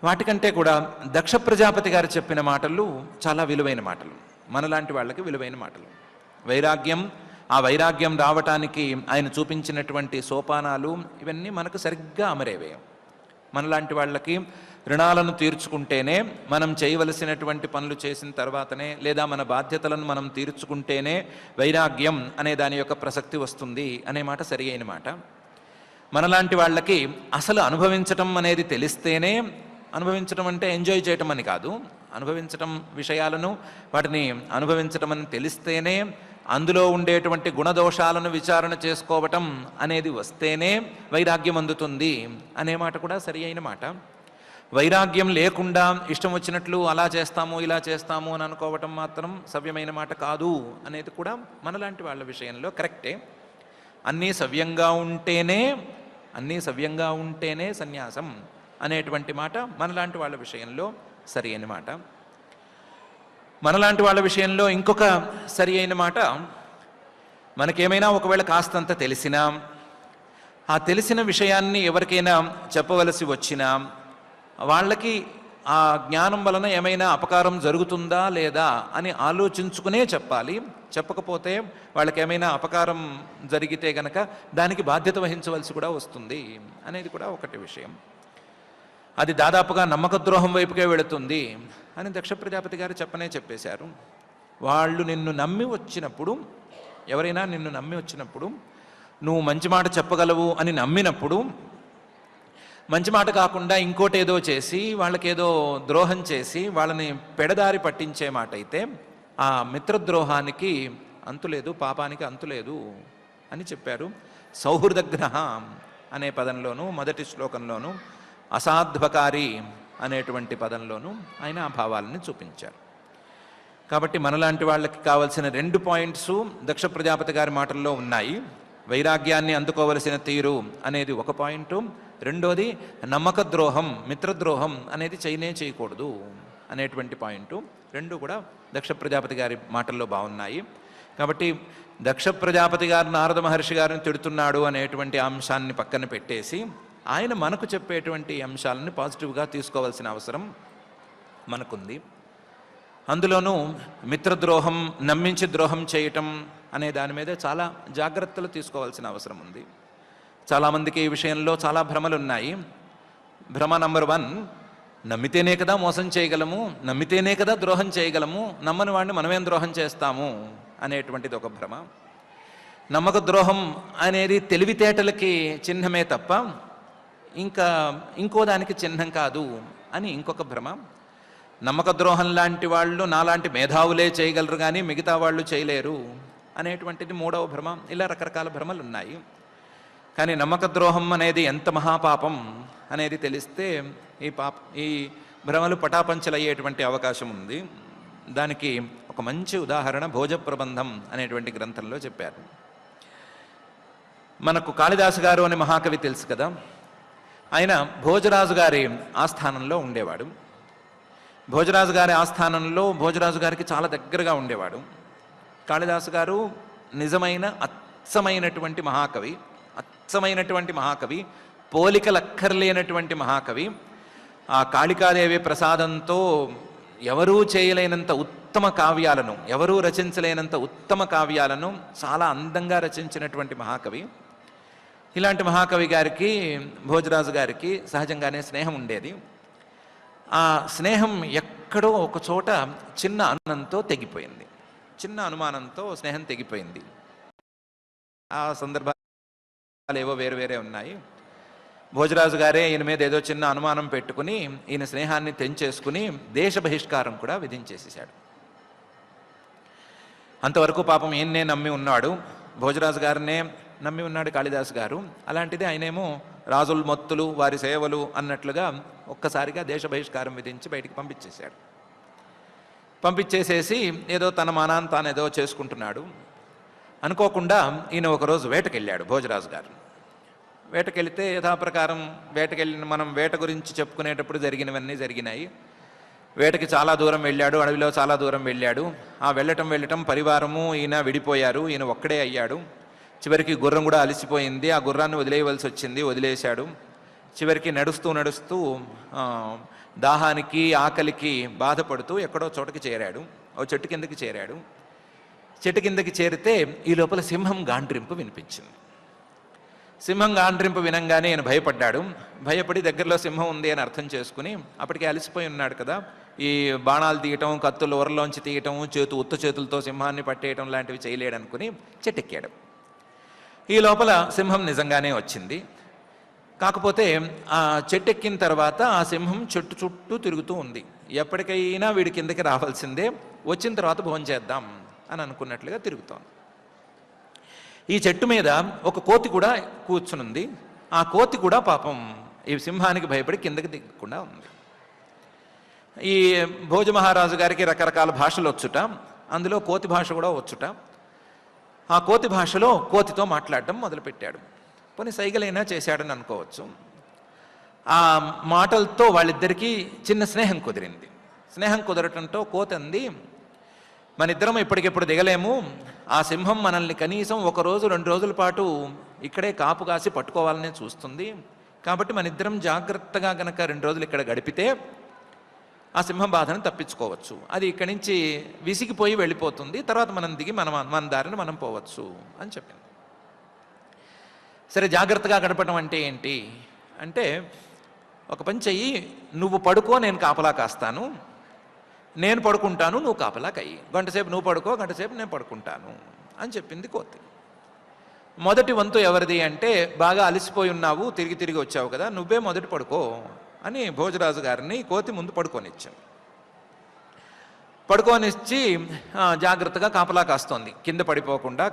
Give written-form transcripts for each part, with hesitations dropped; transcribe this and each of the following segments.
వాటికంటే కూడా దక్ష ప్రజాపతి గారు చెప్పిన మాటలు చాలా విలువైన మాటలు, మనలాంటి వాళ్ళకి విలువైన మాటలు. వైరాగ్యం, ఆ వైరాగ్యం రావటానికి ఆయన చూపించినటువంటి సోపానాలు ఇవన్నీ మనకు సరిగ్గా అమరేవే. మనలాంటి వాళ్ళకి రుణాలను తీర్చుకుంటేనే, మనం చేయవలసినటువంటి పనులు చేసిన తర్వాతనే, లేదా మన బాధ్యతలను మనం తీర్చుకుంటేనే వైరాగ్యం అనే దాని యొక్క ప్రసక్తి వస్తుంది అనే మాట సరి అయిన మాట. మనలాంటి వాళ్ళకి అసలు అనుభవించటం అనేది తెలిస్తేనే, అనుభవించడం అంటే ఎంజాయ్ చేయటం అని కాదు, అనుభవించటం విషయాలను వాటిని అనుభవించటం అని తెలిస్తేనే, అందులో ఉండేటువంటి గుణదోషాలను విచారణ చేసుకోవటం అనేది వస్తేనే వైరాగ్యం అందుతుంది అనే మాట కూడా సరి అయిన మాట. వైరాగ్యం లేకుండా ఇష్టం వచ్చినట్లు అలా చేస్తాము ఇలా చేస్తాము అని అనుకోవటం మాత్రం సవ్యమైన మాట కాదు అనేది కూడా మనలాంటి వాళ్ళ విషయంలో కరెక్టే. అన్నీ సవ్యంగా ఉంటేనే సన్యాసం అనేటువంటి మాట మనలాంటి వాళ్ళ విషయంలో సరి అయిన మాట. మనలాంటి వాళ్ళ విషయంలో ఇంకొక సరి అయిన మాట, మనకేమైనా ఒకవేళ కాస్తంత తెలిసినా, ఆ తెలిసిన విషయాన్ని ఎవరికైనా చెప్పవలసి వచ్చినా వాళ్ళకి ఆ జ్ఞానం వలన ఏమైనా అపకారం జరుగుతుందా లేదా అని ఆలోచించుకునే చెప్పాలి. చెప్పకపోతే వాళ్ళకి ఏమైనా అపకారం జరిగితే గనక దానికి బాధ్యత వహించవలసి కూడా వస్తుంది అనేది కూడా ఒకటి విషయం. అది దాదాపుగా నమ్మక ద్రోహం వైపుకే వెళుతుంది అని దక్ష ప్రజాపతి గారు చెప్పేశారు. వాళ్ళు నిన్ను నమ్మి వచ్చినప్పుడు, ఎవరైనా నిన్ను నమ్మి వచ్చినప్పుడు, నువ్వు మంచి మాట చెప్పగలవు అని నమ్మినప్పుడు, మంచి మాట కాకుండా ఇంకోటేదో చేసి వాళ్ళకేదో ద్రోహం చేసి వాళ్ళని పెడదారి పట్టించే మాట అయితే ఆ మిత్రద్రోహానికి అంతులేదు, పాపానికి అంతులేదు అని చెప్పారు. సౌహృదగ్రహ అనే పదంలోనూ, మొదటి శ్లోకంలోనూ, అసాధ్వకారి అనేటువంటి పదంలోనూ ఆయన ఆ భావాలని చూపించారు. కాబట్టి మనలాంటి వాళ్ళకి కావలసిన 2 పాయింట్స్ దక్ష ప్రజాపతి గారి మాటల్లో ఉన్నాయి. వైరాగ్యాన్ని అందుకోవలసిన తీరు అనేది ఒక పాయింట్, రెండోది నమ్మక ద్రోహం, మిత్రద్రోహం అనేది చేయకూడదు అనేటువంటి పాయింట్. రెండు కూడా దక్ష ప్రజాపతి గారి మాటల్లో బాగున్నాయి. కాబట్టి దక్ష ప్రజాపతి గారు నారద మహర్షి గారిని తిడుతున్నాడు అనేటువంటి అంశాన్ని పక్కన పెట్టేసి ఆయన మనకు చెప్పేటువంటి అంశాలను పాజిటివ్గా తీసుకోవాల్సిన అవసరం మనకుంది. అందులోనూ మిత్రద్రోహం, నమ్మించి ద్రోహం చేయటం అనే దాని మీద చాలా జాగ్రత్తలు తీసుకోవాల్సిన అవసరం ఉంది. చాలామందికి ఈ విషయంలో చాలా భ్రమలు ఉన్నాయి. భ్రమ నంబర్ 1, నమ్మితేనే కదా మోసం చేయగలము, నమ్మితేనే కదా ద్రోహం చేయగలము, నమ్మని వాడిని మనమేం ద్రోహం చేస్తాము అనేటువంటిది ఒక భ్రమ. నమ్మక ద్రోహం అనేది తెలివితేటలకి చిహ్నమే తప్ప ఇంకో దానికి చిహ్నం కాదు అని ఇంకొక భ్రమ. నమ్మక ద్రోహం లాంటి వాళ్ళు నాలాంటి మేధావులే చేయగలరు కానీ మిగతా వాళ్ళు చేయలేరు అనేటువంటిది మూడవ భ్రమ. ఇలా రకరకాల భ్రమలు ఉన్నాయి. కానీ నమ్మక ద్రోహం అనేది ఎంత మహాపాపం అనేది తెలిస్తే ఈ భ్రమలు పటాపంచలయ్యేటువంటి అవకాశం ఉంది. దానికి ఒక మంచి ఉదాహరణ భోజ ప్రబంధం అనేటువంటి గ్రంథంలో చెప్పారు. మనకు కాళిదాసు గారు అనే మహాకవి తెలుసు కదా, ఆయన భోజరాజు గారి ఆస్థానంలో ఉండేవాడు. భోజరాజు గారి ఆస్థానంలో భోజరాజు గారికి చాలా దగ్గరగా ఉండేవాడు. కాళిదాసు గారు నిజమైన అచ్చమైనటువంటి మహాకవి, పోలికలక్కర్లేనటువంటి మహాకవి. ఆ కాళికాదేవి ప్రసాదంతో ఎవరూ చేయలేనంత ఉత్తమ కావ్యాలను, ఎవరూ రచించలేనంత ఉత్తమ కావ్యాలను చాలా అందంగా రచించినటువంటి మహాకవి. ఇలాంటి మహాకవి గారికి భోజరాజు గారికి సహజంగానే స్నేహం ఉండేది. ఆ స్నేహం ఎక్కడో ఒక చోట చిన్న అనుమానంతో స్నేహం తెగిపోయింది. ఆ సందర్భాలు ఏవో వేరే ఉన్నాయి. భోజరాజు గారే ఈయన మీద ఏదో చిన్న అనుమానం పెట్టుకుని ఈయన స్నేహాన్ని తెంచేసుకుని దేశ బహిష్కారం కూడా విధించేసేసాడు. అంతవరకు పాపం ఈయన్నే నమ్మి ఉన్నాడు, భోజరాజు గారినే నమ్మి ఉన్నాడు కాళిదాసు గారు. అలాంటిది ఆయనేమో రాజుల మొత్తులు, వారి సేవలు అన్నట్లుగా ఒక్కసారిగా దేశ బహిష్కారం విధించి బయటికి పంపించేసేసి ఏదో తన మానాన్ని తాను ఏదో చేసుకుంటున్నాడు. అనుకోకుండా ఈయన ఒకరోజు వేటకెళ్ళాడు భోజరాజు గారు. వేటకెళ్తే యథాప్రకారం మనం వేట గురించి చెప్పుకునేటప్పుడు జరిగినవన్నీ జరిగినాయి. వేటకి చాలా దూరం వెళ్ళాడు, అడవిలో చాలా దూరం వెళ్ళాడు. ఆ వెళ్ళటం పరివారము ఈయన విడిపోయారు, ఈయన ఒక్కడే అయ్యాడు. చివరికి గుర్రం కూడా అలసిపోయింది, ఆ గుర్రాన్ని వదిలేయవలసి వచ్చింది, వదిలేశాడు. చివరికి నడుస్తూ నడుస్తూ దాహానికి ఆకలికి బాధపడుతూ ఎక్కడో చోటకి చేరాడు. ఓ చెట్టు కిందకి చేరాడు. చెట్టు కిందకి చేరితే ఈ లోపల సింహం గాండ్రింపు వినిపించింది. సింహం గాండ్రింపు వినంగానే ఆయన భయపడ్డాడు. భయపడి దగ్గరలో సింహం ఉంది అని అర్థం చేసుకుని, అప్పటికే అలసిపోయి ఉన్నాడు కదా, ఈ బాణాలు తీయటం, కత్తులు ఊరలోంచి తీయటం, ఉత్త చేతులతో సింహాన్ని పట్టేయటం లాంటివి చేయలేడనుకుని చెట్టెక్కాడు. ఈ లోపల సింహం నిజంగానే వచ్చింది. కాకపోతే ఆ చెట్టెక్కిన తర్వాత ఆ సింహం చెట్టు చుట్టూ తిరుగుతూ ఉంది. ఎప్పటికైనా వీడి కిందకి రావాల్సిందే, వచ్చిన తర్వాత భోంచేద్దాం అని అనుకున్నట్లుగా తిరుగుతోంది. ఈ చెట్టు మీద ఒక కోతి కూడా కూర్చునుంది. ఆ కోతి కూడా పాపం ఈ సింహానికి భయపడి కిందకి దిగకుండా ఉంది. ఈ భోజ మహారాజు గారికి రకరకాల భాషలు వచ్చుట, అందులో కోతి భాష కూడా వచ్చుట. ఆ కోతి భాషలో కోతితో మాట్లాడడం మొదలుపెట్టాడు. పోనీ సైగలైనా చేశాడని అనుకోవచ్చు. ఆ మాటలతో వాళ్ళిద్దరికీ చిన్న స్నేహం కుదిరింది. స్నేహం కుదరటంతో కోతి అంది, మన ఇద్దరం ఇప్పటికిప్పుడు దిగలేము, ఆ సింహం మనల్ని కనీసం 1 రోజు 2 రోజుల పాటు ఇక్కడే కాపు కాసి పట్టుకోవాలనే చూస్తుంది. కాబట్టి మన ఇద్దరం జాగ్రత్తగా గనక 2 రోజులు ఇక్కడ గడిపితే ఆ సింహం బాధను తప్పించుకోవచ్చు. అది ఇక్కడి నుంచి విసిగిపోయి వెళ్ళిపోతుంది. తర్వాత మనం దిగి మన దారిని మనం పోవచ్చు అని చెప్పింది. సరే, జాగ్రత్తగా గడపడం అంటే ఏంటి అంటే, ఒక పని చెయ్యి, నువ్వు పడుకో, నేను కాపలా కాస్తాను, నేను పడుకుంటాను, నువ్వు కాపలా కయ్యి, గంటసేపు నువ్వు పడుకో, గంటసేపు నేను పడుకుంటాను అని చెప్పింది కోతి. మొదటి వంతు ఎవరిది అంటే, బాగా అలసిపోయి ఉన్నావు, తిరిగి తిరిగి వచ్చావు కదా, నువ్వే మొదటి పడుకో అని భోజరాజు గారిని కోతి ముందు పడుకోనిచ్చాను. పడుకోనిచ్చి జాగ్రత్తగా కాపలా కాస్తోంది. కింద పడిపోకుండా,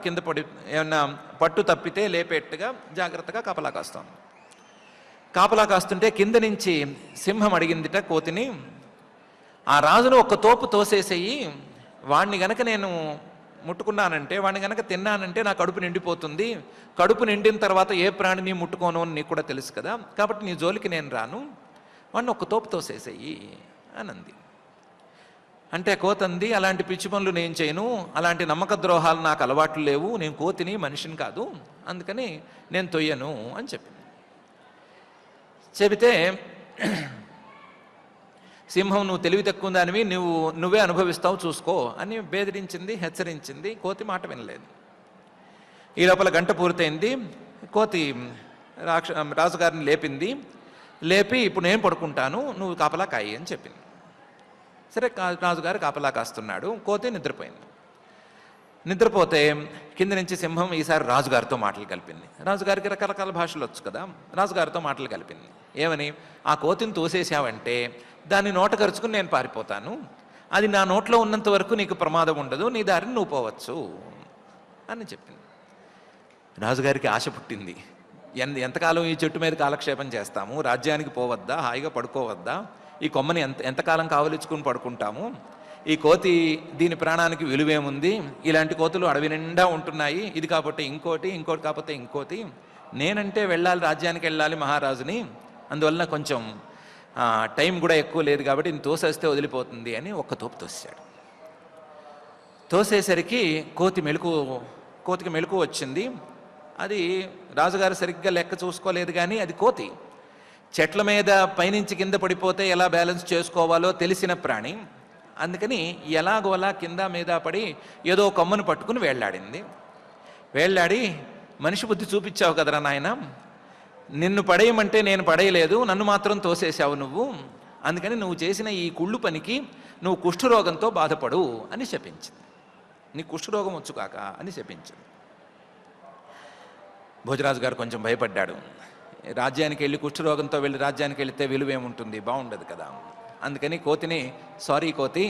ఏమన్నా పట్టు తప్పితే లేపేట్టుగా జాగ్రత్తగా కాపలా కాస్తోంది. కాపలా కాస్తుంటే కింద నుంచి సింహం అడిగిందిట కోతిని, ఆ రాజును ఒక్క తోపు తోసేసేయి, వాణ్ణి గనక నేను ముట్టుకున్నానంటే, వాడిని గనక తిన్నానంటే నా కడుపు నిండిపోతుంది, కడుపు నిండిన తర్వాత ఏ ప్రాణిని ముట్టుకోను అని నీకు కూడా తెలుసు కదా, కాబట్టి నీ జోలికి నేను రాను, వాడిని ఒక్క తోపు తోసేసేయి అని అంది. అంటే కోతంది, అలాంటి పిచ్చి పనులు నేను చేయను, అలాంటి నమ్మక ద్రోహాలు నాకు అలవాట్లు లేవు, నేను కోతిని, మనిషిని కాదు, అందుకని నేను తొయ్యను అని చెప్పింది. చెబితే సింహం, నువ్వు తెలివి తక్కువ దానివి, నువ్వే అనుభవిస్తావు చూసుకో అని బెదిరించింది, హెచ్చరించింది. కోతి మాట వినలేదు. ఈ లోపల గంట పూర్తయింది. కోతి రాజుగారిని లేపింది. లేపి, ఇప్పుడు నేను పడుకుంటాను, నువ్వు కాపలా కాయి అని చెప్పింది. సరే, రాజుగారు కాపలా కాస్తున్నాడు. కోతి నిద్రపోయింది. నిద్రపోతే కింద నుంచి సింహం ఈసారి రాజుగారితో మాటలు కలిపింది. రాజుగారికి రకరకాల భాషలు వచ్చు కదా, రాజుగారితో మాటలు కలిపింది. ఏమని, ఆ కోతిని తోసేసావంటే దాన్ని నోట కరుచుకుని నేను పారిపోతాను, అది నా నోట్లో ఉన్నంత వరకు నీకు ప్రమాదం ఉండదు, నీ దారిని నువ్వు పోవచ్చు అని చెప్పింది. రాజుగారికి ఆశ పుట్టింది. ఎంతకాలం ఈ చెట్టు మీద కాలక్షేపం చేస్తాము, రాజ్యానికి పోవద్దా, హాయిగా పడుకోవద్దా, ఈ కొమ్మని ఎంతకాలం కావలించుకుని పడుకుంటాము, ఈ కోతి దీని ప్రాణానికి విలువేముంది, ఇలాంటి కోతులు అడవి నిండా ఉంటున్నాయి, ఇది కాకపోతే ఇంకోటి కాకపోతే ఇంకోటి, నేనంటే వెళ్ళాలి, రాజ్యానికి వెళ్ళాలి మహారాజుని, అందువల్ల కొంచెం టైం కూడా ఎక్కువ లేదు కాబట్టి నేను తోసేస్తే వదిలిపోతుంది అని ఒక్క తోపు తోసాడు. తోసేసరికి కోతికి మెలకు వచ్చింది. అది రాజుగారు సరిగ్గా లెక్క చూసుకోలేదు, కానీ అది కోతి చెట్ల మీద పైనుంచి కింద పడిపోతే ఎలా బ్యాలెన్స్ చేసుకోవాలో తెలిసిన ప్రాణి. అందుకని ఎలాగోలా కింద మీద పడి ఏదో కొమ్మను పట్టుకుని వేళ్లాడింది. వేళ్లాడి, మనిషి బుద్ధి చూపించావు కదరా నాయన, నిన్ను పడేయమంటే నేను పడేయలేదు, నన్ను మాత్రం తోసేసావు నువ్వు, అందుకని నువ్వు చేసిన ఈ కుళ్ళు పనికి నువ్వు కుష్ఠరోగంతో బాధపడు అని శపించింది. నీ కుష్ఠరోగం వచ్చుకాక అని శపించింది. భోజరాజు గారు కొంచెం భయపడ్డాడు. రాజ్యానికి వెళ్ళి కుష్ఠరోగంతో వెళ్ళి రాజ్యానికి వెళితే విలువేముంటుంది, బాగుండదు కదా. అందుకని కోతిని, సారీ కోతి,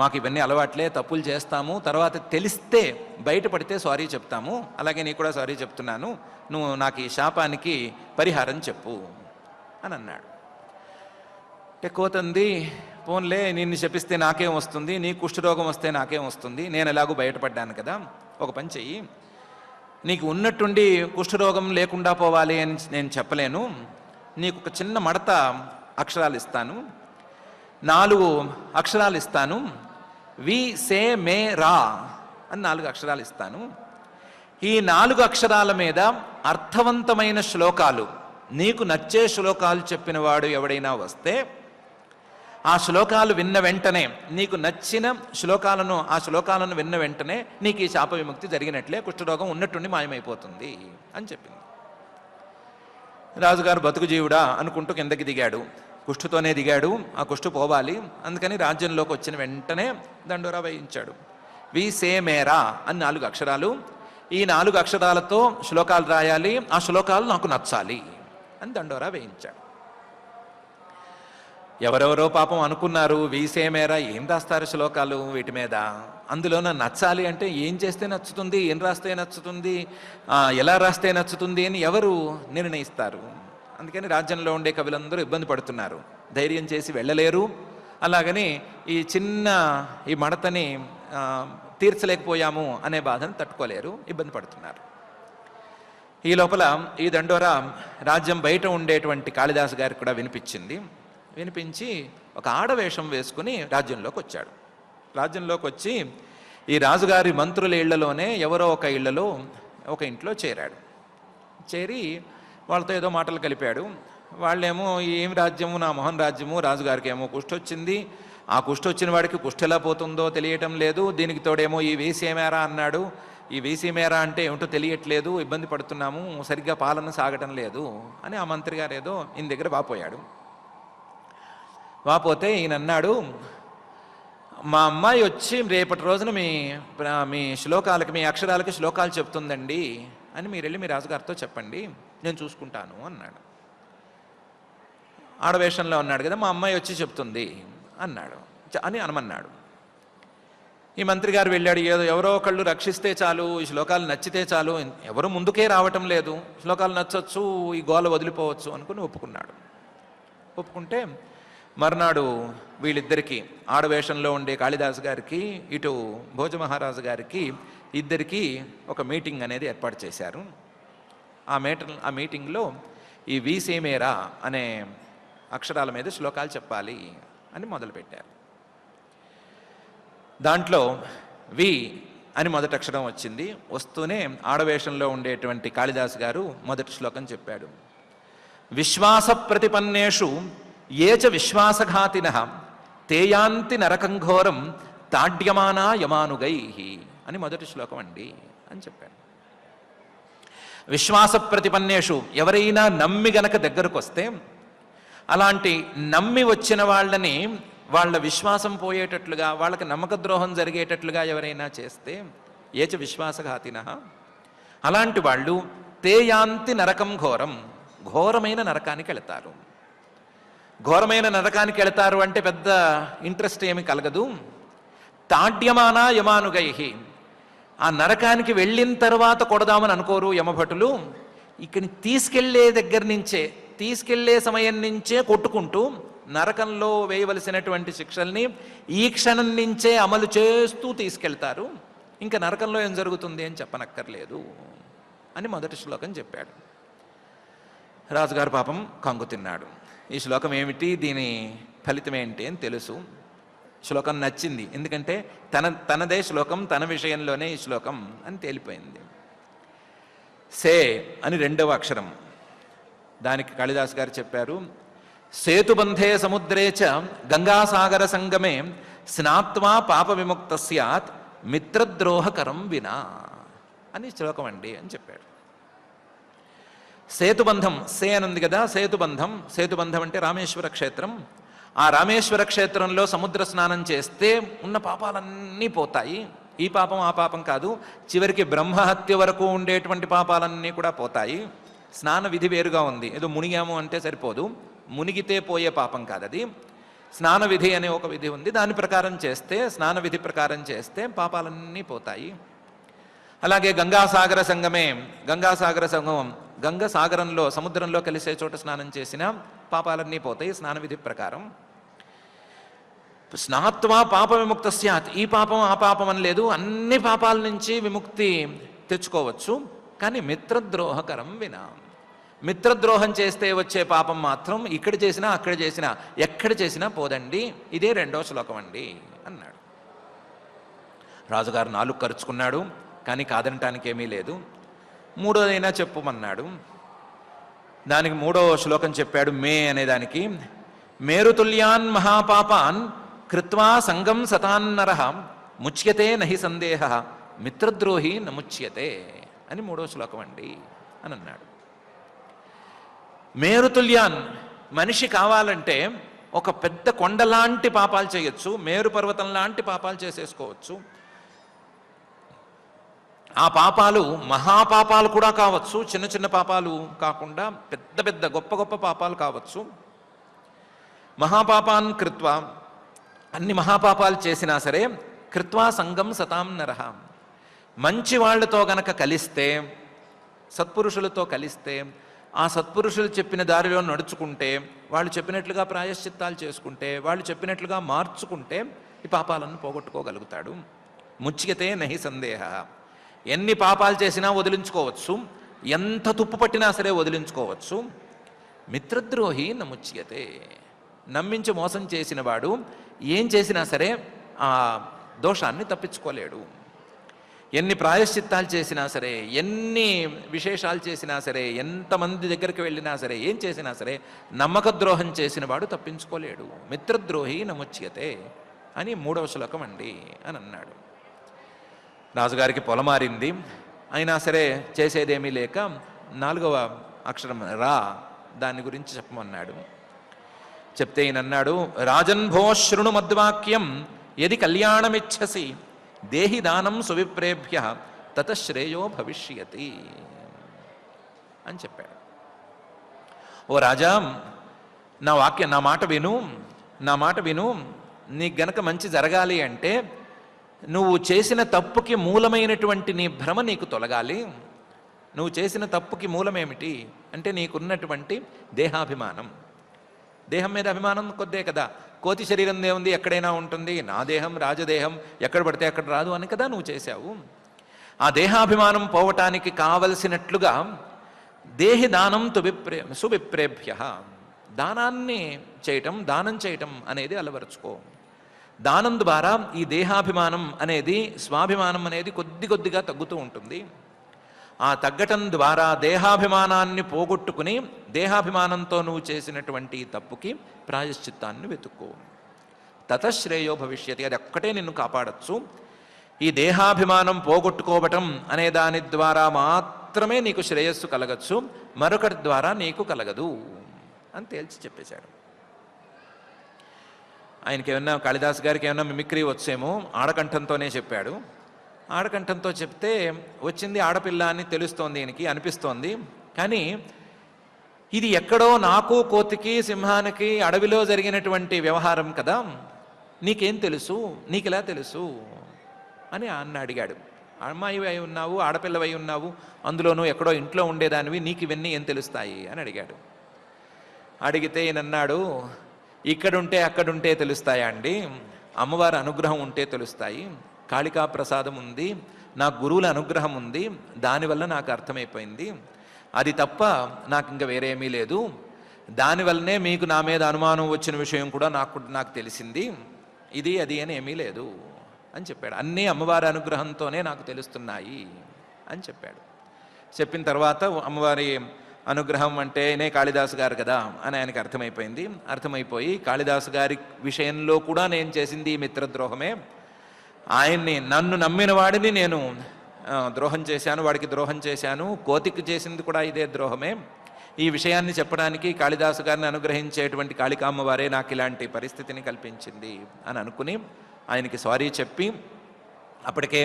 మాకు ఇవన్నీ అలవాట్లే, తప్పులు చేస్తాము, తర్వాత తెలిస్తే బయటపడితే సారీ చెప్తాము, అలాగే నీకు కూడా సారీ చెప్తున్నాను, నువ్వు నాకు ఈ శాపానికి పరిహారం చెప్పు అని అన్నాడు. అంటే కోతంది, పోన్లే, నిన్ను శపిస్తే నాకేం వస్తుంది, నీ కుష్ఠరోగం వస్తే నాకేం వస్తుంది, నేను ఎలాగూ బయటపడ్డాను కదా, ఒక పని చెయ్యి, నీకు ఉన్నట్టుండి కుష్ఠరోగం లేకుండా పోవాలి అని నేను చెప్పలేను, నీకు ఒక చిన్న మడత అక్షరాలు ఇస్తాను, 4 అక్షరాలు ఇస్తాను, వి సే మే రా అని 4 అక్షరాలు ఇస్తాను. ఈ 4 అక్షరాల మీద అర్థవంతమైన శ్లోకాలు నీకు నచ్చే శ్లోకాలు చెప్పినవాడు ఎవడైనా వస్తే ఆ శ్లోకాలు విన్న వెంటనే, నీకు నచ్చిన ఆ శ్లోకాలను విన్న వెంటనే నీకు ఈ శాప విముక్తి జరిగినట్లే, కుష్ఠరోగం ఉన్నట్టుండి మాయమైపోతుంది అని చెప్పింది. రాజుగారు బతుకు జీవుడా అనుకుంటూ కిందకి దిగాడు. కుష్ఠుతోనే దిగాడు, ఆ కుష్ఠు పోవాలి. అందుకని రాజ్యంలోకి వచ్చిన వెంటనే దండోరా వేయించాడు. విసేమేరా అని 4 అక్షరాలు. ఈ 4 అక్షరాలతో శ్లోకాలు రాయాలి, ఆ శ్లోకాలు నాకు నచ్చాలి అని దండోరా వేయించాడు. ఎవరెవరో పాపం అనుకున్నారు, వీసేమేరా ఏం రాస్తారు శ్లోకాలు వీటి మీద, అందులోన నచ్చాలి అంటే ఏం చేస్తే నచ్చుతుంది, ఏం రాస్తే నచ్చుతుంది, ఎలా రాస్తే నచ్చుతుంది అని ఎవరు నిర్ణయిస్తారు? అందుకని రాజ్యంలో ఉండే కవులందరూ ఇబ్బంది పడుతున్నారు, ధైర్యం చేసి వెళ్ళలేరు. అలాగని ఈ మడతని తీర్చలేకపోయాము అనే బాధను తట్టుకోలేరు, ఇబ్బంది పడుతున్నారు. ఈ లోపల ఈ దండోరా రాజ్యం బయట ఉండేటువంటి కాళిదాసు గారికి కూడా వినిపించి ఒక ఆడవేషం వేసుకుని రాజ్యంలోకి వచ్చాడు. రాజ్యంలోకి వచ్చి ఈ రాజుగారి మంత్రుల ఇళ్లలోనే ఎవరో ఒక ఇంట్లో చేరాడు. చేరి వాళ్ళతో ఏదో మాటలు కలిపాడు. వాళ్ళేమో ఏం రాజ్యము, నా మోహన్ రాజ్యము, రాజుగారికి ఏమో కుష్ఠొచ్చింది, ఆ కుష్ఠొచ్చిన వాడికి కుష్ఠ ఎలా పోతుందో తెలియటం లేదు, దీనికి తోడేమో ఈ వీసేమేరా అన్నాడు, ఈ వీసేమేరా అంటే ఏమిటో తెలియట్లేదు, ఇబ్బంది పడుతున్నాము, సరిగ్గా పాలన సాగటం లేదు అని ఆ మంత్రి గారు ఏదో ఈయన దగ్గర వాపోయాడు. వాపోతే ఈయన అన్నాడు, మా అమ్మాయి వచ్చి రేపటి రోజున మీ శ్లోకాలకి, మీ అక్షరాలకి శ్లోకాలు చెప్తుందండి అని మీరు వెళ్ళి మీ రాజుగారితో చెప్పండి, నేను చూసుకుంటాను అన్నాడు. ఆడవేషంలో ఉన్నాడు కదా, మా అమ్మాయి వచ్చి చెప్తుంది అని అనమన్నాడు. ఈ మంత్రి గారు వెళ్ళాడు. ఎవరో ఒకళ్ళు రక్షిస్తే చాలు, ఈ శ్లోకాలు నచ్చితే చాలు, ఎవరు ముందుకే రావటం లేదు, శ్లోకాలు నచ్చవచ్చు, ఈ గోల వదిలిపోవచ్చు అనుకుని ఒప్పుకుంటే మర్నాడు వీళ్ళిద్దరికీ, ఆడవేషంలో ఉండే కాళిదాసు గారికి, ఇటు భోజమహారాజు గారికి, ఇద్దరికీ ఒక మీటింగ్ అనేది ఏర్పాటు చేశారు. ఆ మీటింగ్లో ఈ వీసేమేరా అనే అక్షరాల మీద శ్లోకాలు చెప్పాలి అని మొదలుపెట్టారు. దాంట్లో వి అని మొదటి అక్షరం వచ్చింది. వస్తూనే ఆడవేషంలో ఉండేటువంటి కాళిదాసు గారు మొదటి శ్లోకం చెప్పాడు. విశ్వాస ప్రతిపన్నేషు ఏచ విశ్వాసఘాతినః తేయాంతి నరకంఘోరం తాడ్యమానా యమానుగై అని మొదటి శ్లోకం అండి అని చెప్పాడు. విశ్వాస ప్రతిపన్నేషు, ఎవరైనా నమ్మి గనక దగ్గరకు వస్తే, అలాంటి నమ్మి వచ్చిన వాళ్ళని వాళ్ళ విశ్వాసం పోయేటట్లుగా, వాళ్ళకి నమ్మక ద్రోహం జరిగేటట్లుగా ఎవరైనా చేస్తే, ఏచ విశ్వాసఘాతినః, అలాంటి వాళ్ళు తేయాంతి నరకం ఘోరం, ఘోరమైన నరకానికి వెళతారు. ఘోరమైన నరకానికి వెళతారు అంటే పెద్ద ఇంట్రెస్ట్ ఏమి కలగదు. తాడ్యమానా యమానుగై, ఆ నరకానికి వెళ్ళిన తర్వాత కొడదామని అనుకోరు యమభటులు, ఇక్కడిని తీసుకెళ్లే సమయం నుంచే కొట్టుకుంటూ నరకంలో వేయవలసినటువంటి శిక్షల్ని ఈ క్షణం నుంచే అమలు చేస్తూ తీసుకెళ్తారు. ఇంకా నరకంలో ఏం జరుగుతుంది అని చెప్పనక్కర్లేదు అని మొదటి శ్లోకం చెప్పాడు. రాజుగారు పాపం కంగు తిన్నాడు. ఈ శ్లోకం ఏమిటి, దీని ఫలితం ఏంటి అని తెలుసు. శ్లోకం నచ్చింది, ఎందుకంటే తనదే శ్లోకం, తన విషయంలోనే ఈ శ్లోకం అని తేలిపోయింది. సే అని 2వ అక్షరం, దానికి కాళిదాసు గారు చెప్పారు, సేతుబంధే సముద్రే చ గంగాసాగర సంగమే స్నాత్వా పాప విముక్త స్యాత్ మిత్రద్రోహకరం వినా అని శ్లోకం అండి అని చెప్పాడు. సేతుబంధం, సే అని ఉంది కదా, సేతుబంధం అంటే రామేశ్వర క్షేత్రం. ఆ రామేశ్వర క్షేత్రంలో సముద్ర స్నానం చేస్తే ఉన్న పాపాలన్నీ పోతాయి. ఈ పాపం ఆ పాపం కాదు, చివరికి బ్రహ్మహత్య వరకు ఉండేటువంటి పాపాలన్నీ కూడా పోతాయి. స్నాన విధి వేరుగా ఉంది, ఏదో మునిగాము అంటే సరిపోదు, మునిగితే పోయే పాపం కాదు అది. స్నాన విధి అనే ఒక విధి ఉంది, దాని ప్రకారం చేస్తే, స్నాన విధి ప్రకారం చేస్తే పాపాలన్నీ పోతాయి. అలాగే గంగాసాగర సంగమే, గంగ సాగరంలో, సముద్రంలో కలిసే చోట స్నానం చేసిన పాపాలన్నీ పోతాయి స్నాన విధి ప్రకారం. స్నాత్వా పాప విముక్త స్యాత్, ఈ పాపం ఆ పాపం అని లేదు, అన్ని పాపాల నుంచి విముక్తి తెచ్చుకోవచ్చు. కానీ మిత్రద్రోహకరం వినా, మిత్రద్రోహం చేస్తే వచ్చే పాపం మాత్రం ఇక్కడ చేసినా అక్కడ చేసినా ఎక్కడ చేసినా పోదండి. ఇదే 2వ శ్లోకం అండి అన్నాడు. రాజుగారు నాలుగు ఖర్చుకున్నాడు, కానీ కాదనటానికి ఏమీ లేదు. 3వదైనా చెప్పుమన్నాడు. దానికి 3వ శ్లోకం చెప్పాడు మే అనేదానికి. మేరుతుల్యాన్ మహాపాపాన్ కృత్వా సంగం సతాన్నర ముచ్యతే నహి సందేహ మిత్రద్రోహి నముచ్యతే అని 3వ శ్లోకం అండి అని అన్నాడు. మేరుతుల్యాన్, మనిషి కావాలంటే ఒక పెద్ద కొండలాంటి పాపాలు చేయొచ్చు, మేరు పర్వతం లాంటి పాపాలు చేసేసుకోవచ్చు. ఆ పాపాలు మహాపాపాలు కూడా కావచ్చు, చిన్న చిన్న పాపాలు కాకుండా పెద్ద పెద్ద గొప్ప గొప్ప పాపాలు కావచ్చు. మహాపాపాన్ కృత్వా, అన్ని మహాపాపాలు చేసినా సరే, కృత్వా సంగం సతాం నరహ, మంచి వాళ్ళతో గనక కలిస్తే, సత్పురుషులతో కలిస్తే, ఆ సత్పురుషులు చెప్పిన దారిలో నడుచుకుంటే, వాళ్ళు చెప్పినట్లుగా ప్రాయశ్చిత్తాలు చేసుకుంటే, వాళ్ళు చెప్పినట్లుగా మార్చుకుంటే ఈ పాపాలను పోగొట్టుకోగలుగుతాడు. ముచ్యతే నహి సందేహ, ఎన్ని పాపాలు చేసినా వదిలించుకోవచ్చు, ఎంత తుప్పు పట్టినా సరే వదిలించుకోవచ్చు. మిత్రద్రోహి నముచ్యతే, నమ్మించి మోసం చేసిన వాడు ఏం చేసినా సరే ఆ దోషాన్ని తప్పించుకోలేడు. ఎన్ని ప్రాయశ్చిత్తాలు చేసినా సరే, ఎన్ని విశేషాలు చేసినా సరే, ఎంతమంది దగ్గరికి వెళ్ళినా సరే, ఏం చేసినా సరే నమ్మక ద్రోహం చేసిన వాడు తప్పించుకోలేడు. మిత్రద్రోహి నముచ్యతే అని 3వ శ్లోకం అండి అని అన్నాడు. రాజుగారికి పొలమారింది, అయినా సరే చేసేదేమీ లేక 4వ అక్షరం రా, దాని గురించి చెప్పమన్నాడు. చెప్తే ఈయన అన్నాడు, రాజన్ భో శృణు మద్వాక్యం యది కళ్యాణమిచ్చసి దేహి దానం సువిప్రేభ్య తతశ్రేయో భవిష్యతి అని చెప్పాడు. ఓ రాజా, నా మాట విను, నీకు గనక మంచి జరగాలి అంటే నువ్వు చేసిన తప్పుకి మూలమైనటువంటి నీ భ్రమ నీకు తొలగాలి. నువ్వు చేసిన తప్పుకి మూలమేమిటి అంటే నీకున్నటువంటి దేహాభిమానం. దేహం మీద అభిమానం కొద్దే కదా. కోతి శరీరం ఏముంది, ఎక్కడైనా ఉంటుంది. నా దేహం రాజదేహం, ఎక్కడ పడితే అక్కడ రాదు అని కదా నువ్వు చేశావు. ఆ దేహాభిమానం పోవటానికి కావలసినట్లుగా దేహి దానం సువిప్రేభ్య, దానం చేయటం అనేది అలవరుచుకో. దానం ద్వారా ఈ దేహాభిమానం అనేది, స్వాభిమానం అనేది కొద్ది కొద్దిగా తగ్గుతూ ఉంటుంది. ఆ తగ్గటం ద్వారా దేహాభిమానాన్ని పోగొట్టుకుని, దేహాభిమానంతో నువ్వు చేసినటువంటి తప్పుకి ప్రాయశ్చిత్తాన్ని వెతుక్కో. తతశ్రేయో భవిష్యతి, అది ఒక్కటే నిన్ను కాపాడచ్చు. ఈ దేహాభిమానం పోగొట్టుకోవటం అనే దాని ద్వారా మాత్రమే నీకు శ్రేయస్సు కలగచ్చు, మరొకటి ద్వారా నీకు కలగదు అని తేల్చి చెప్పేశాడు. ఆయనకి ఏమన్నా, కాళిదాస్ గారికి ఏమన్నా మిమిక్రీ వచ్చేమో, ఆడకంఠంతోనే చెప్పాడు. ఆడకంఠంతో చెప్తే వచ్చింది ఆడపిల్ల అని తెలుస్తోంది, ఈయనకి అనిపిస్తోంది. కానీ ఇది ఎక్కడో నాకు, కోతికి, సింహానికి అడవిలో జరిగినటువంటి వ్యవహారం కదా, నీకేం తెలుసు, నీకెలా తెలుసు అని అన్న అడిగాడు. అమ్మాయి అయి ఉన్నావు, ఆడపిల్లవై ఉన్నావు, అందులోనూ ఎక్కడో ఇంట్లో ఉండేదానివి, నీకు ఇవన్నీ ఏం తెలుస్తాయి అని అడిగాడు. అడిగితే ఈయనన్నాడు, ఇక్కడుంటే అక్కడుంటే తెలుస్తాయా అండి, అమ్మవారి అనుగ్రహం ఉంటే తెలుస్తాయి. కాళికా ప్రసాదం ఉంది, నా గురువుల అనుగ్రహం ఉంది, దానివల్ల నాకు అర్థమైపోయింది. అది తప్ప నాకు ఇంకా వేరేమీ లేదు. దానివల్లనే మీకు నా మీద అనుమానం వచ్చిన విషయం కూడా నాకు తెలిసింది. ఇది అది అని ఏమీ లేదు అని చెప్పాడు. అన్నీ అమ్మవారి అనుగ్రహంతోనే నాకు తెలుస్తున్నాయి అని చెప్పాడు. చెప్పిన తర్వాత అమ్మవారి అనుగ్రహం అంటేనే కాళిదాసు గారు కదా అని ఆయనకి అర్థమైపోయి కాళిదాసు గారి విషయంలో కూడా నేను చేసింది మిత్రద్రోహమే. ఆయన్ని, నన్ను నమ్మిన వాడిని నేను ద్రోహం చేశాను, వాడికి ద్రోహం చేశాను, కోతికి చేసింది కూడా ఇదే ద్రోహమే. ఈ విషయాన్ని చెప్పడానికి కాళిదాసు గారిని అనుగ్రహించేటువంటి కాళికామ్మవారే నాకు ఇలాంటి పరిస్థితిని కల్పించింది అని అనుకుని ఆయనకి సారీ చెప్పి, అప్పటికే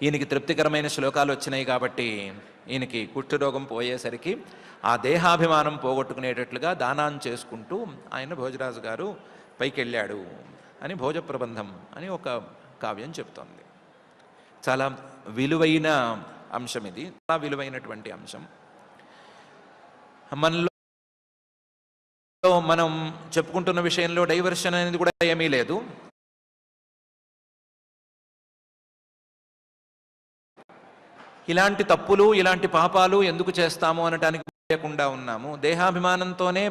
ఈయనకి తృప్తికరమైన శ్లోకాలు వచ్చినాయి కాబట్టి ఈయనకి కుష్ఠరోగం పోయేసరికి ఆ దేహాభిమానం పోగొట్టుకునేటట్లుగా దానాన్ని చేసుకుంటూ ఆయన భోజరాజు గారు పైకి వెళ్ళాడు అని భోజ ప్రబంధం అని ఒక కావ్యం చెప్తోంది. చాలా విలువైన అంశం ఇది, చాలా విలువైనటువంటి అంశం. మనలో మనం చెప్పుకుంటున్న విషయంలో డైవర్షన్ అనేది కూడా ఏమీ లేదు. ఇలాంటి తప్పులు, ఇలాంటి పాపాలు ఎందుకు చేస్తాము అనటానికి లేకుండా ఉన్నాము. దేహాభిమానంతోనే